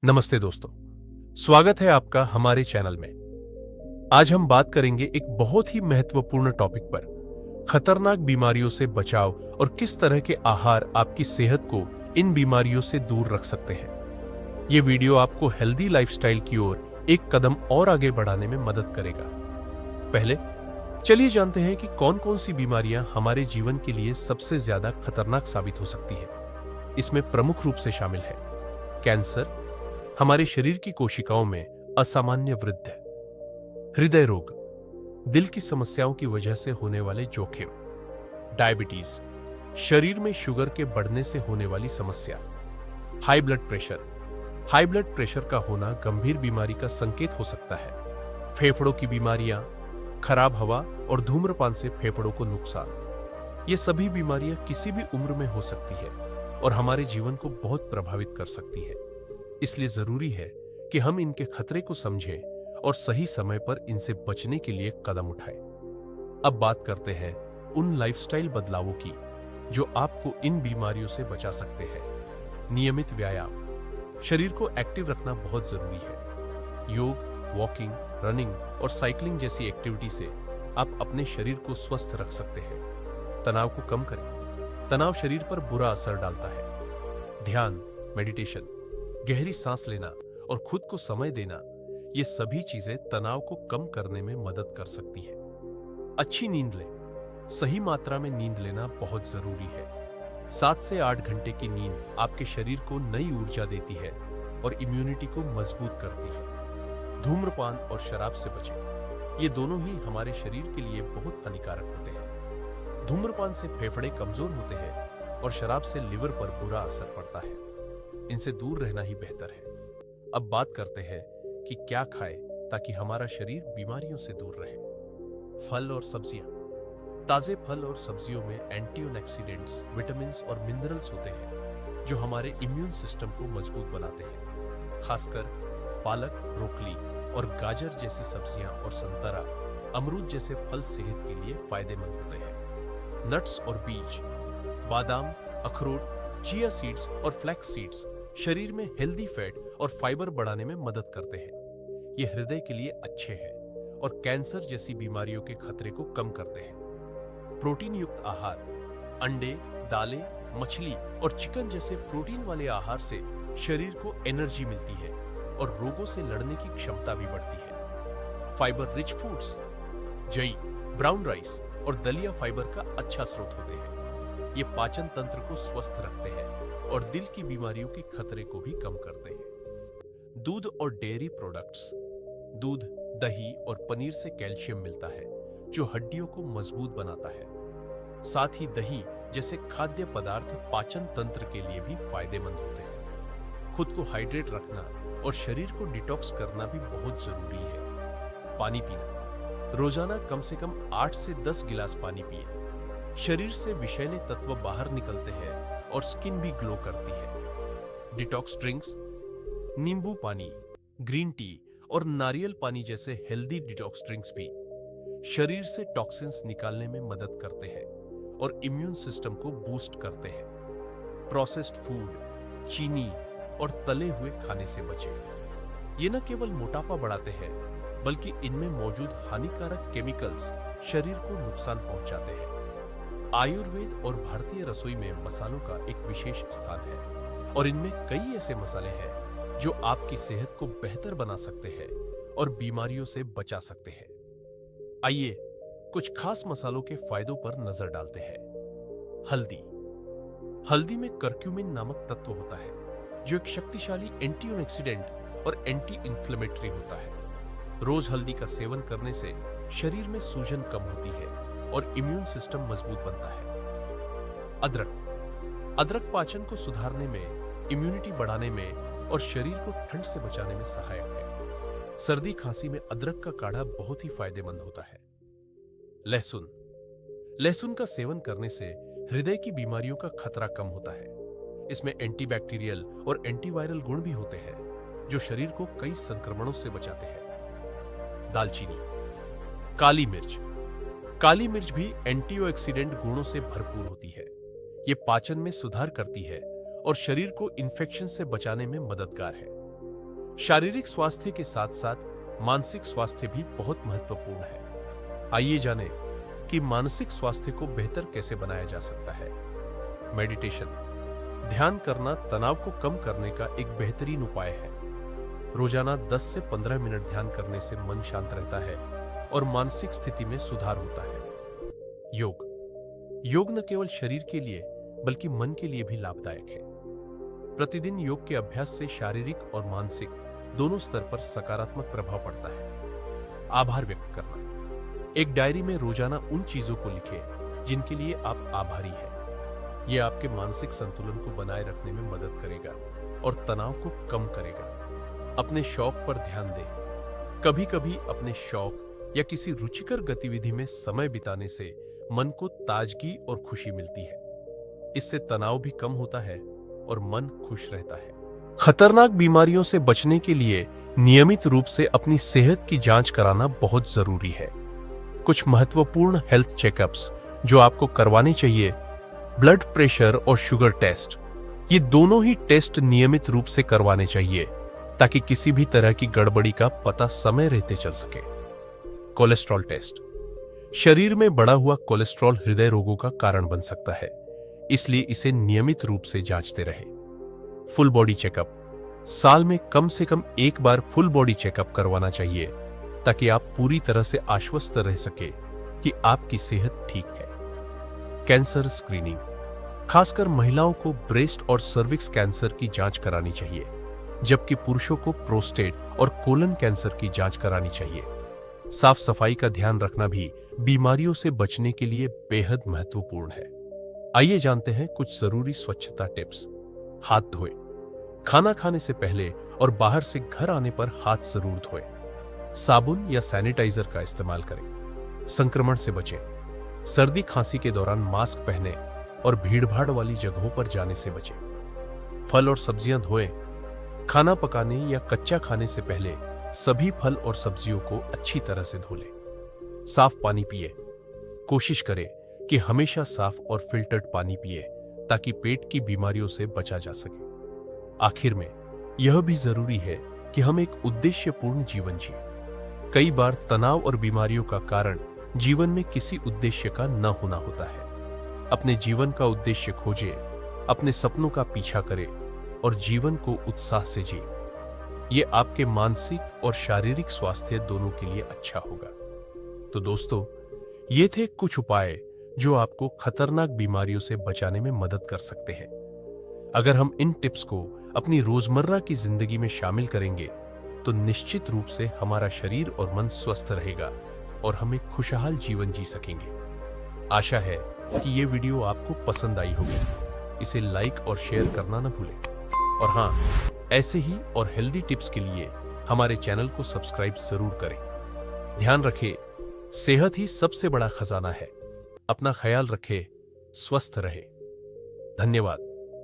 नमस्ते दोस्तों, स्वागत है आपका हमारे चैनल में। आज हम बात करेंगे एक बहुत ही महत्वपूर्ण टॉपिक पर, खतरनाक बीमारियों से बचाव और किस तरह के आहार आपकी सेहत को इन बीमारियों से दूर रख सकते हैं। ये वीडियो आपको हेल्दी लाइफस्टाइल की ओर एक कदम और आगे बढ़ाने में मदद करेगा। पहले चलिए जानते हैं कि कौन कौन सी बीमारियां हमारे जीवन के लिए सबसे ज्यादा खतरनाक साबित हो सकती है। इसमें प्रमुख रूप से शामिल है कैंसर, हमारे शरीर की कोशिकाओं में असामान्य वृद्धि, हृदय रोग, दिल की समस्याओं की वजह से होने वाले जोखिम, डायबिटीज, शरीर में शुगर के बढ़ने से होने वाली समस्या, high blood pressure. High blood pressure का होना गंभीर बीमारी का संकेत हो सकता है। फेफड़ों की बीमारियां, खराब हवा और धूम्रपान से फेफड़ों को नुकसान। ये सभी बीमारियां किसी भी उम्र में हो सकती है और हमारे जीवन को बहुत प्रभावित कर सकती है। इसलिए जरूरी है कि हम इनके खतरे को समझें और सही समय पर इनसे बचने के लिए कदम उठाएं। अब बात करते हैं उन लाइफस्टाइल बदलावों की जो आपको इन बीमारियों से बचा सकते हैं। नियमित व्यायाम, शरीर को एक्टिव रखना बहुत जरूरी है। योग, वॉकिंग, रनिंग और साइकिलिंग जैसी एक्टिविटी से आप अपने शरीर को स्वस्थ रख सकते हैं। तनाव को कम करें। तनाव शरीर पर बुरा असर डालता है। ध्यान, मेडिटेशन, गहरी सांस लेना और खुद को समय देना, ये सभी चीजें तनाव को कम करने में मदद कर सकती है। अच्छी नींद लें। सही मात्रा में नींद लेना बहुत जरूरी है। 7 से 8 घंटे की नींद आपके शरीर को नई ऊर्जा देती है और इम्यूनिटी को मजबूत करती है। धूम्रपान और शराब से बचें। ये दोनों ही हमारे शरीर के लिए बहुत हानिकारक होते हैं। धूम्रपान से फेफड़े कमजोर होते हैं और शराब से लिवर पर बुरा असर पड़ता है। इनसे दूर रहना ही बेहतर है। अब बात करते हैं कि क्या खाएं ताकि हमारा शरीर बीमारियों से दूर रहे। फल और सब्जियां। ताजे फल और सब्जियों में एंटीऑक्सीडेंट्स, विटामिन्स और मिनरल्स होते हैं जो हमारे इम्यून सिस्टम को मजबूत बनाते हैं। खासकर पालक, ब्रोकली और गाजर जैसी सब्जियां और संतरा, अमरूद जैसे फल सेहत के लिए फायदेमंद होते हैं। नट्स और बीज, बादाम, अखरोट, चिया सीड्स और फ्लैक्स सीड्स शरीर में हेल्दी फैट और फाइबर बढ़ाने में मदद करते हैं। ये हृदय के लिए अच्छे हैं और कैंसर जैसी बीमारियों के खतरे को कम करते हैं। प्रोटीन युक्त आहार, अंडे, दालें, मछली और चिकन जैसे प्रोटीन वाले आहार से शरीर को एनर्जी मिलती है और रोगों से लड़ने की क्षमता भी बढ़ती है। फाइबर रिच फूड्स, जई, ब्राउन राइस और दलिया फाइबर का अच्छा स्रोत होते हैं। ये पाचन तंत्र को स्वस्थ रखते हैं और दिल की बीमारियों के खतरे को भी कम करते हैं। दूध और डेयरी प्रोडक्ट्स। दूध, दही और पनीर से कैल्शियम मिलता है जो हड्डियों को मजबूत बनाता है। साथ ही दही जैसे खाद्य पदार्थ पाचन तंत्र के लिए भी फायदेमंद होते हैं। खुद को हाइड्रेट रखना और शरीर को डिटॉक्स करना भी बहुत जरूरी है। पानी पीना। रोजाना कम से कम 8 से 10 गिलास पानी पिए। शरीर से विषैले तत्व बाहर निकलते हैं और स्किन भी ग्लो करती है। डिटॉक्स ड्रिंक्स, नींबू पानी, ग्रीन टी और नारियल पानी जैसे हेल्दी डिटॉक्स ड्रिंक्स भी शरीर से टॉक्सिन्स निकालने में मदद करते हैं और इम्यून सिस्टम को बूस्ट करते हैं। प्रोसेस्ड फूड, चीनी और तले हुए खाने से बचें। ये न केवल मोटापा बढ़ाते हैं बल्कि इनमें मौजूद हानिकारक केमिकल्स शरीर को नुकसान पहुंचाते हैं। आयुर्वेद और भारतीय रसोई में मसालों का एक विशेष स्थान है और इनमें कई ऐसे मसाले हैं जो आपकी सेहत को बेहतर बना सकते हैं और बीमारियों से बचा सकते हैं। आइए कुछ खास मसालों के फायदों पर नजर डालते हैं। हल्दी। हल्दी में करक्यूमिन नामक तत्व होता है जो एक शक्तिशाली एंटीऑक्सीडेंट और एंटी इंफ्लेमेटरी होता है। रोज हल्दी का सेवन करने से शरीर में सूजन कम होती है और इम्यून सिस्टम मजबूत बनता है। अदरक। अदरक पाचन को सुधारने में, इम्यूनिटी बढ़ाने में और शरीर को ठंड से बचाने में सहायक है। सर्दी खांसी में अदरक का काढ़ा बहुत ही फायदेमंद होता है। लहसुन। लहसुन का सेवन करने से हृदय की बीमारियों का खतरा कम होता है। इसमें एंटीबैक्टीरियल और एंटीवायरल गुण भी होते हैं जो शरीर को कई संक्रमणों से बचाते हैं। दालचीनी। काली मिर्च। काली मिर्च भी एंटीऑक्सीडेंट गुणों से भरपूर होती है। ये पाचन में सुधार करती है और शरीर को इन्फेक्शन से बचाने में मददगार है। शारीरिक स्वास्थ्य के साथ साथ मानसिक स्वास्थ्य भी बहुत महत्वपूर्ण है। आइए जानें कि मानसिक स्वास्थ्य को बेहतर कैसे बनाया जा सकता है। मेडिटेशन, ध्यान करना तनाव को कम करने का एक बेहतरीन उपाय है। रोजाना 10 से 15 मिनट ध्यान करने से मन शांत रहता है और मानसिक स्थिति में सुधार होता है। योग न केवल शरीर के लिए बल्कि मन के लिए भी लाभदायक है। प्रतिदिन योग के अभ्यास से शारीरिक और मानसिक दोनों स्तर पर सकारात्मक प्रभाव पड़ता है। आभार व्यक्त करना, एक डायरी में रोजाना उन चीजों को लिखें जिनके लिए आप आभारी हैं। यह आपके मानसिक संतुलन को बनाए रखने में मदद करेगा और तनाव को कम करेगा। अपने शौक पर ध्यान दें। कभी कभी अपने शौक या किसी रुचिकर गतिविधि में समय बिताने से मन को ताजगी और खुशी मिलती है। इससे तनाव भी कम होता है और मन खुश रहता है। खतरनाक बीमारियों से बचने के लिए नियमित रूप से अपनी सेहत की जांच कराना बहुत जरूरी है। कुछ महत्वपूर्ण हेल्थ चेकअप्स जो आपको करवाने चाहिए: ब्लड प्रेशर और शुगर टेस्ट। ये दोनों ही टेस्ट नियमित रूप से करवाने चाहिए ताकि किसी भी तरह की गड़बड़ी का पता समय रहते चल सके। कोलेस्ट्रॉल टेस्ट, शरीर में बढ़ा हुआ कोलेस्ट्रॉल हृदय रोगों का कारण बन सकता है, इसलिए इसे नियमित रूप से जांचते रहें। फुल बॉडी चेकअप, साल में कम से कम एक बार फुल बॉडी चेकअप करवाना चाहिए ताकि आप पूरी तरह से आश्वस्त रह सके कि आपकी सेहत ठीक है। कैंसर स्क्रीनिंग, खासकर महिलाओं को ब्रेस्ट और सर्विक्स कैंसर की जांच करानी चाहिए, जबकि पुरुषों को प्रोस्टेट और कोलन कैंसर की जांच करानी चाहिए। साफ सफाई का ध्यान रखना भी बीमारियों से बचने के लिए बेहद महत्वपूर्ण है। आइए जानते हैं कुछ जरूरी स्वच्छता टिप्स। हाथ धोएं, खाना खाने से पहले और बाहर से घर आने पर हाथ जरूर धोएं। साबुन या सैनिटाइजर का इस्तेमाल करें। संक्रमण से बचें, सर्दी खांसी के दौरान मास्क पहने और भीड़भाड़ वाली जगहों पर जाने से बचें। फल और सब्जियां धोएं। खाना पकाने या कच्चा खाने से पहले सभी फल और सब्जियों को अच्छी तरह से धो लें। साफ पानी पिए। कोशिश करें कि हमेशा साफ और फिल्टर्ड पानी पिए ताकि पेट की बीमारियों से बचा जा सके। आखिर में यह भी जरूरी है कि हम एक उद्देश्यपूर्ण जीवन जिए। कई बार तनाव और बीमारियों का कारण जीवन में किसी उद्देश्य का न होना होता है। अपने जीवन का उद्देश्य खोजें, अपने सपनों का पीछा करें और जीवन को उत्साह से जिए। ये आपके मानसिक और शारीरिक स्वास्थ्य दोनों के लिए अच्छा होगा। तो दोस्तों, ये थे कुछ उपाय जो आपको खतरनाक बीमारियों से बचाने में मदद कर सकते हैं। अगर हम इन टिप्स को अपनी रोजमर्रा की जिंदगी में शामिल करेंगे तो निश्चित रूप से हमारा शरीर और मन स्वस्थ रहेगा और हम एक खुशहाल जीवन जी सकेंगे। आशा है कि ये वीडियो आपको पसंद आई होगी। इसे लाइक और शेयर करना न भूलें। और हाँ, ऐसे ही और हेल्दी टिप्स के लिए हमारे चैनल को सब्सक्राइब जरूर करें। ध्यान रखें, सेहत ही सबसे बड़ा खजाना है। अपना ख्याल रखें, स्वस्थ रहे। धन्यवाद।